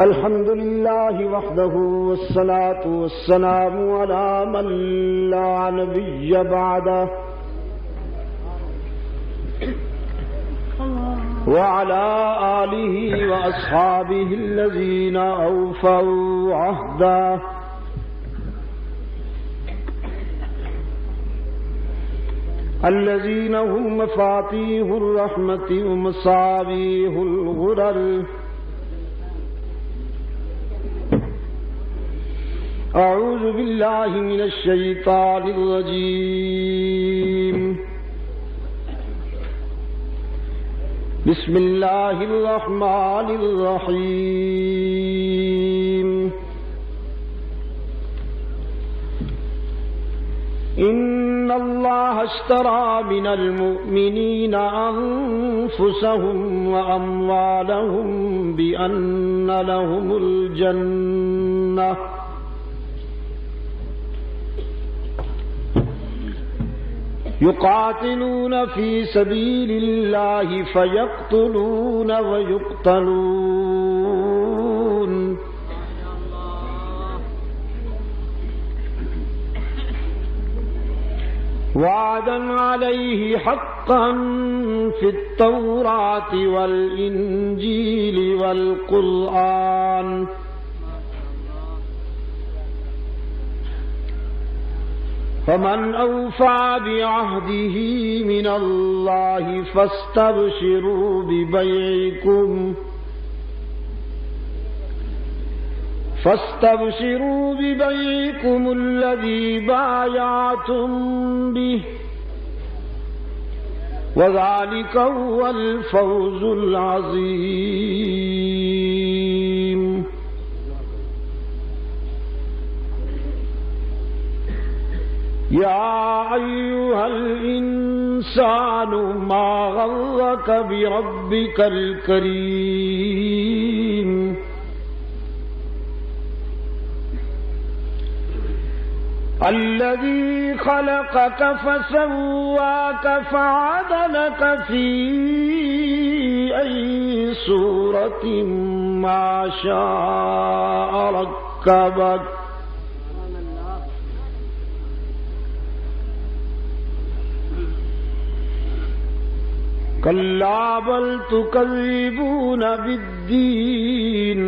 الحمد لله وحده والصلاة والسلام على من لا نبي بعده وعلى آله وأصحابه الذين أوفوا عهده الذين هم مفاتيح الرحمة ومصابيح الغرر. أعوذ بالله من الشيطان الرجيم. بسم الله الرحمن الرحيم. إن الله اشترى من المؤمنين أنفسهم وأموالهم بأن لهم الجنة يقاتلون في سبيل الله فيقتلون ويقتلون وعدا عليه حقا في التوراة والإنجيل والقرآن. فمن أوفى بعهده من الله فاستبشروا ببيعكم الذي بايعتم به وذلك هو الفوز العظيم. يا أيها الإنسان ما غرك بربك الكريم الذي خلقك فسواك فعدلك في أي صورة ما شاء ركبك. كلا بل تكذبون بالدين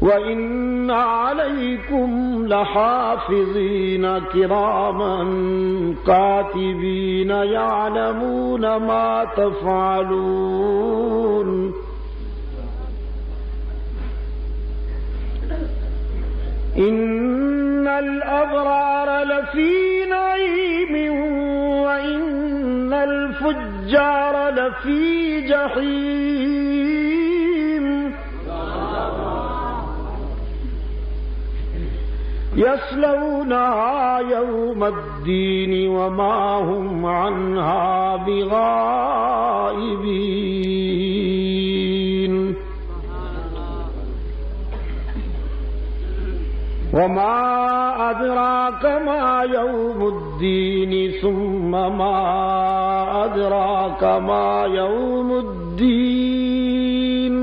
وإن عليكم لحافظين كراما كاتبين يعلمون ما تفعلون. إن الأبرار لفي نعيم وإن الفجار لفي جحيم يصلونها يوم الدين وما هم عنها بغائبين. وما أدراك ما يوم الدين ثم ما أدراك ما يوم الدين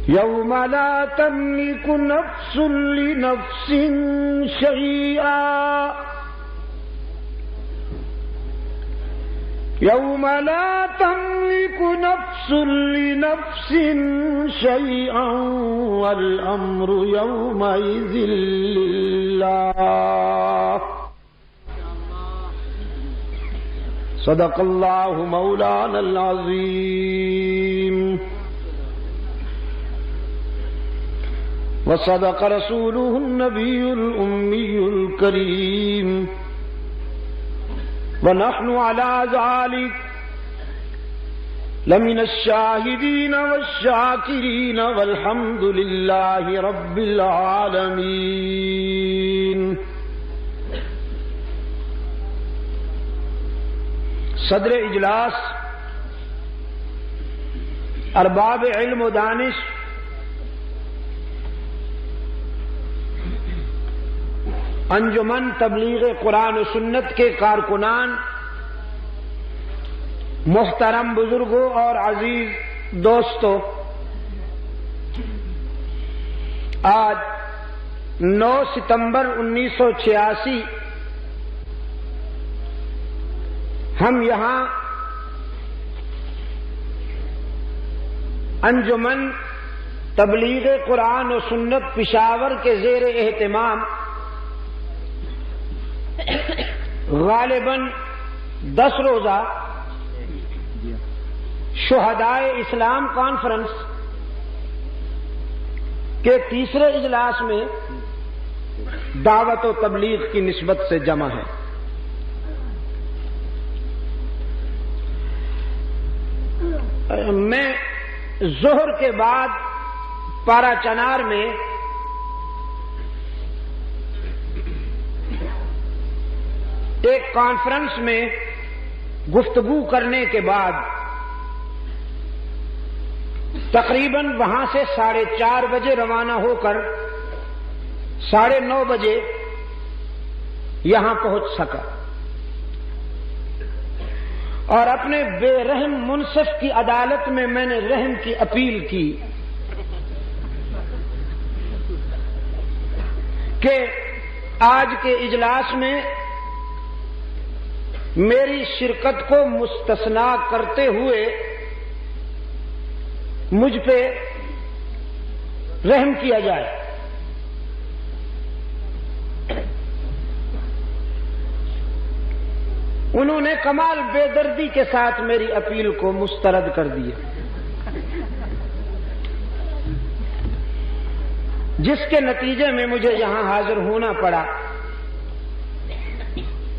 يوم لا تملك نفس لنفس شيئا يوم لا تملك نفس لنفس شيئا والأمر يومئذ لله. صدق الله مولانا العظيم وصدق رسوله النبي الأمي الكريم ونحن على ذلك لمن الشاهدين والشاكرين والحمد لله رب العالمين. صدر اجلاس ارباب علم و دانش انجمن تبلیغ قرآن و سنت کے کارکنان محترم بزرگوں اور عزیز دوستوں، آج 9 ستمبر 1986 ہم یہاں انجمن تبلیغ قرآن و سنت پشاور کے زیر اہتمام غالباً 10 روزہ شہدائے اسلام کانفرنس کے تیسرے اجلاس میں دعوت و تبلیغ کی نسبت سے جمع ہے۔ میں ظہر کے بعد پارا چنار میں ایک کانفرنس میں گفتگو کرنے کے بعد تقریباً وہاں سے 4:30 بجے روانہ ہو کر 9:30 بجے یہاں پہنچ سکا اور اپنے بے رحم منصف کی عدالت میں نے رحم کی اپیل کی کہ آج کے اجلاس میں میری شرکت کو مستثنا کرتے ہوئے مجھ پہ رحم کیا جائے۔ انہوں نے کمال بے دردی کے ساتھ میری اپیل کو مسترد کر دیا، جس کے نتیجے میں مجھے یہاں حاضر ہونا پڑا،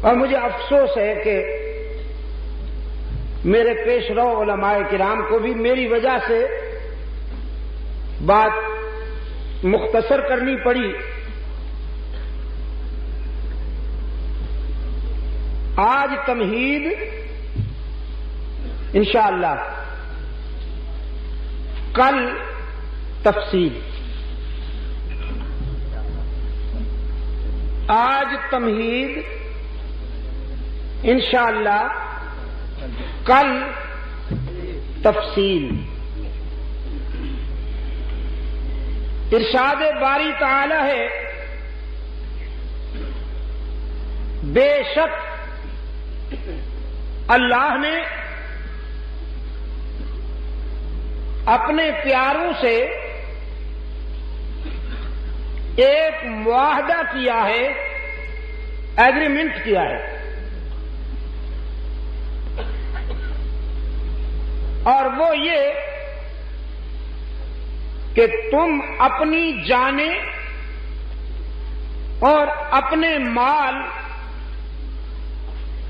اور مجھے افسوس ہے کہ میرے پیش رو علماء کرام کو بھی میری وجہ سے بات مختصر کرنی پڑی۔ آج تمہید انشاءاللہ، کل تفصیل۔ آج تمہید انشاءاللہ، کل تفصیل۔ ارشاد باری تعالی ہے، بے شک اللہ نے اپنے پیاروں سے ایک معاہدہ کیا ہے، ایگریمنٹ کیا ہے، اور وہ یہ کہ تم اپنی جانیں اور اپنے مال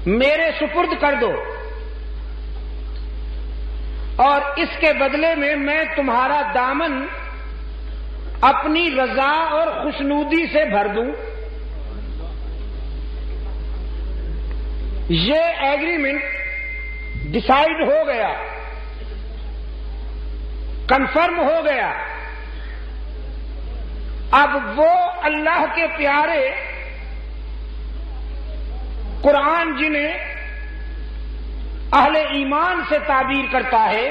میرے سپرد کر دو، اور اس کے بدلے میں تمہارا دامن اپنی رضا اور خوشنودی سے بھر دوں۔ یہ ایگریمنٹ ڈیسائیڈ ہو گیا، کنفرم ہو گیا۔ اب وہ اللہ کے پیارے قرآن جنہیں اہل ایمان سے تعبیر کرتا ہے،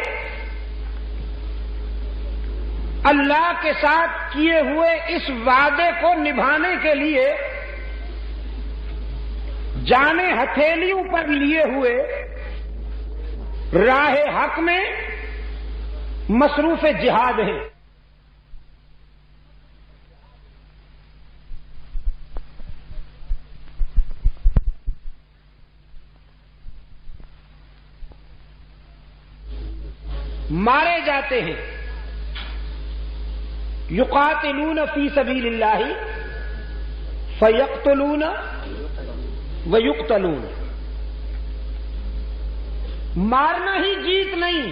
اللہ کے ساتھ کیے ہوئے اس وعدے کو نبھانے کے لیے جانیں ہتھیلیوں پر لیے ہوئے راہ حق میں مصروف جہاد ہیں۔ مارے جاتے ہیں، یقاتلون فی سبیل اللہ فیقتلون ویقتلون۔ مارنا ہی جیت نہیں،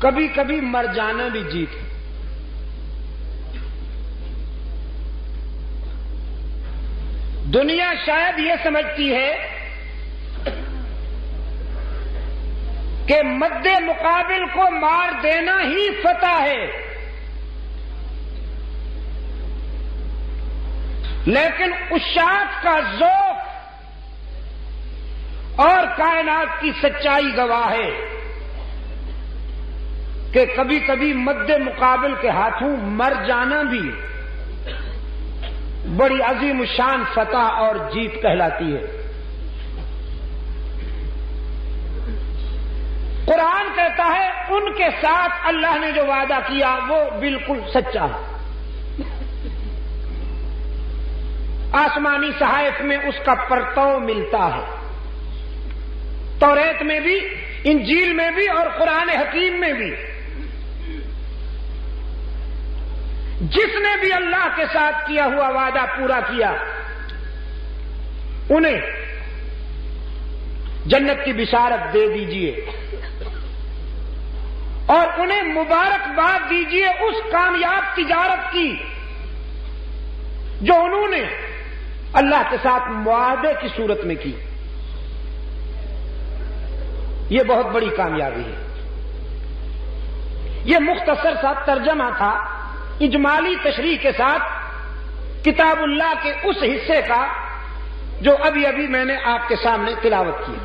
کبھی کبھی مر جانا بھی جیت ہے۔ دنیا شاید یہ سمجھتی ہے کہ مد مقابل کو مار دینا ہی فتح ہے، لیکن اشاعت کا ذوق اور کائنات کی سچائی گواہ ہے کہ کبھی کبھی مد مقابل کے ہاتھوں مر جانا بھی بڑی عظیم الشان فتح اور جیت کہلاتی ہے۔ قرآن کہتا ہے ان کے ساتھ اللہ نے جو وعدہ کیا وہ بالکل سچا ہے۔ آسمانی صحائف میں اس کا پرتو ملتا ہے، توریت میں بھی، انجیل میں بھی اور قرآن حکیم میں بھی۔ جس نے بھی اللہ کے ساتھ کیا ہوا وعدہ پورا کیا انہیں جنت کی بشارت دے دیجئے اور انہیں مبارکباد دیجئے اس کامیاب تجارت کی جو انہوں نے اللہ کے ساتھ معاہدے کی صورت میں کی۔ یہ بہت بڑی کامیابی ہے۔ یہ مختصر سا ترجمہ تھا اجمالی تشریح کے ساتھ کتاب اللہ کے اس حصے کا جو ابھی ابھی میں نے آپ کے سامنے تلاوت کی،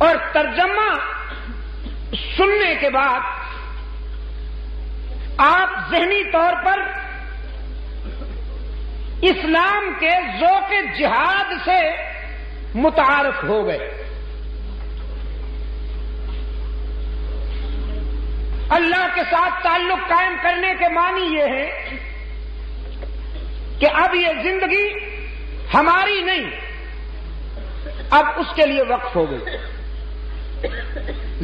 اور ترجمہ سننے کے بعد آپ ذہنی طور پر اسلام کے ذوق جہاد سے متعارف ہو گئے۔ اللہ کے ساتھ تعلق قائم کرنے کے معنی یہ ہے کہ اب یہ زندگی ہماری نہیں، اب اس کے لیے وقف ہو گئی۔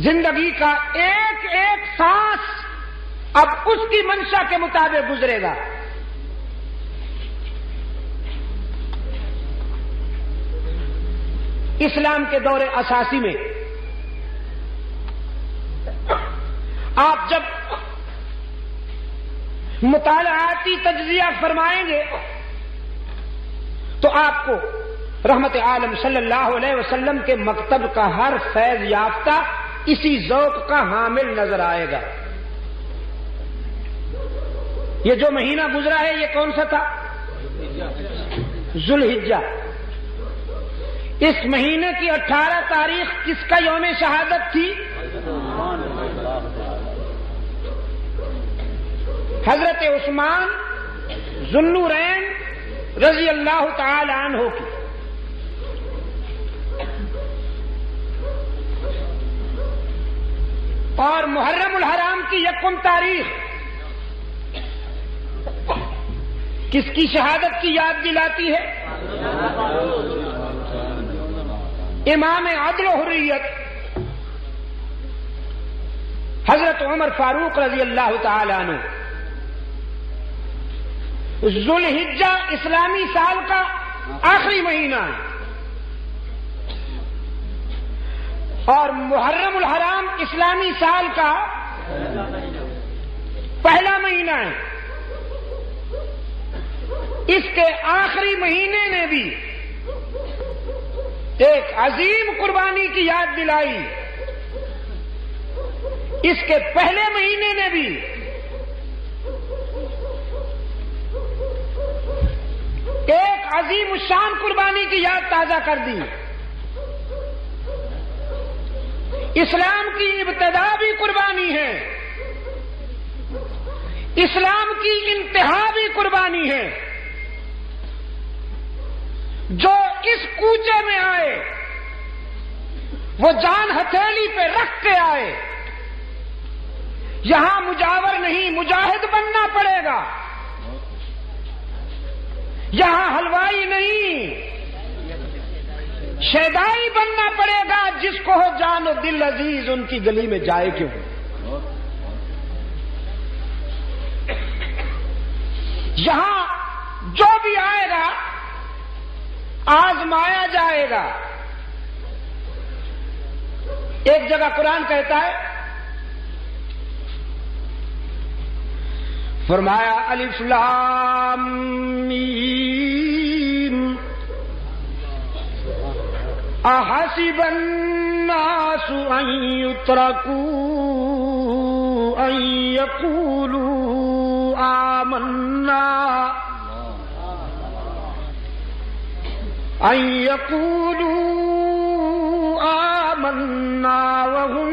زندگی کا ایک ایک سانس اب اس کی منشا کے مطابق گزرے گا۔ اسلام کے دور اساسی میں آپ جب مطالعاتی تجزیہ فرمائیں گے تو آپ کو رحمت عالم صلی اللہ علیہ وسلم کے مکتب کا ہر فیض یافتہ اسی ذوق کا حامل نظر آئے گا۔ یہ جو مہینہ گزرا ہے یہ کون سا تھا؟ ذو الحجہ۔ اس مہینے کی 18 تاریخ کس کا یوم شہادت تھی؟ حضرت عثمان ذو النورین رضی اللہ تعالی عنہ کی۔ اور محرم الحرام کی 1 تاریخ کس کی شہادت کی یاد دلاتی ہے؟ امام عدل و حریت حضرت عمر فاروق رضی اللہ تعالی عنہ۔ ذو الحجہ اسلامی سال کا آخری مہینہ ہے اور محرم الحرام اسلامی سال کا پہلا مہینہ ہے۔ اس کے آخری مہینے نے بھی ایک عظیم قربانی کی یاد دلائی، اس کے پہلے مہینے نے بھی ایک عظیم الشان قربانی کی یاد تازہ کر دی۔ اسلام کی ابتدا بھی قربانی ہے، اسلام کی انتہا بھی قربانی ہے۔ جو اس کوچے میں آئے وہ جان ہتھیلی پہ رکھ کے آئے۔ یہاں مجاور نہیں، مجاہد بننا پڑے گا۔ یہاں حلوائی نہیں، شیدائی بننا پڑے گا۔ جس کو ہو جان و دل عزیز ان کی گلی میں جائے کیوں۔ یہاں جو بھی آئے گا آزمایا جائے گا۔ ایک جگہ قرآن کہتا ہے، فرمایا الف لام میم احسب الناس ان يتركوا ان يقولوا آمنا ان یقولوا آمنا وهم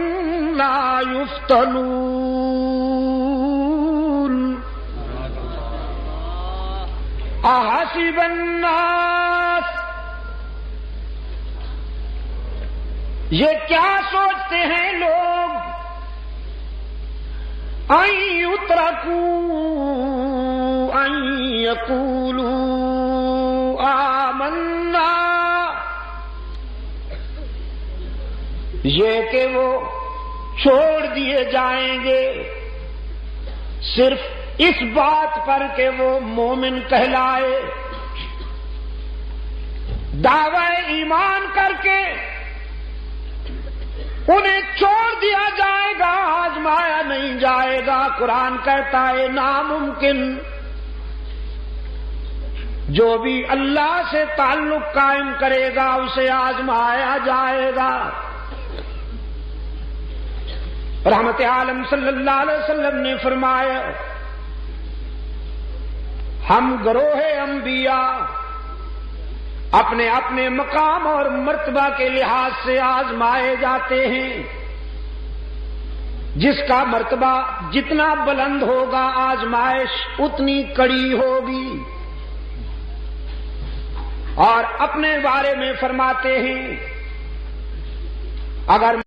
لا یفتنون احسب الناس، یہ کیا سوچتے ہیں لوگ، ان یترکوا ان یقولوا آمنا، یہ کہ وہ چھوڑ دیے جائیں گے صرف اس بات پر کہ وہ مومن کہلائے، دعوی ایمان کر کے انہیں چھوڑ دیا جائے گا، آزمایا نہیں جائے گا۔ قرآن کہتا ہے ناممکن، جو بھی اللہ سے تعلق قائم کرے گا اسے آزمایا جائے گا۔ رحمت عالم صلی اللہ علیہ وسلم نے فرمایا ہم گروہ انبیاء اپنے اپنے مقام اور مرتبہ کے لحاظ سے آزمائے جاتے ہیں، جس کا مرتبہ جتنا بلند ہوگا آزمائش اتنی کڑی ہوگی۔ اور اپنے بارے میں فرماتے ہیں اگر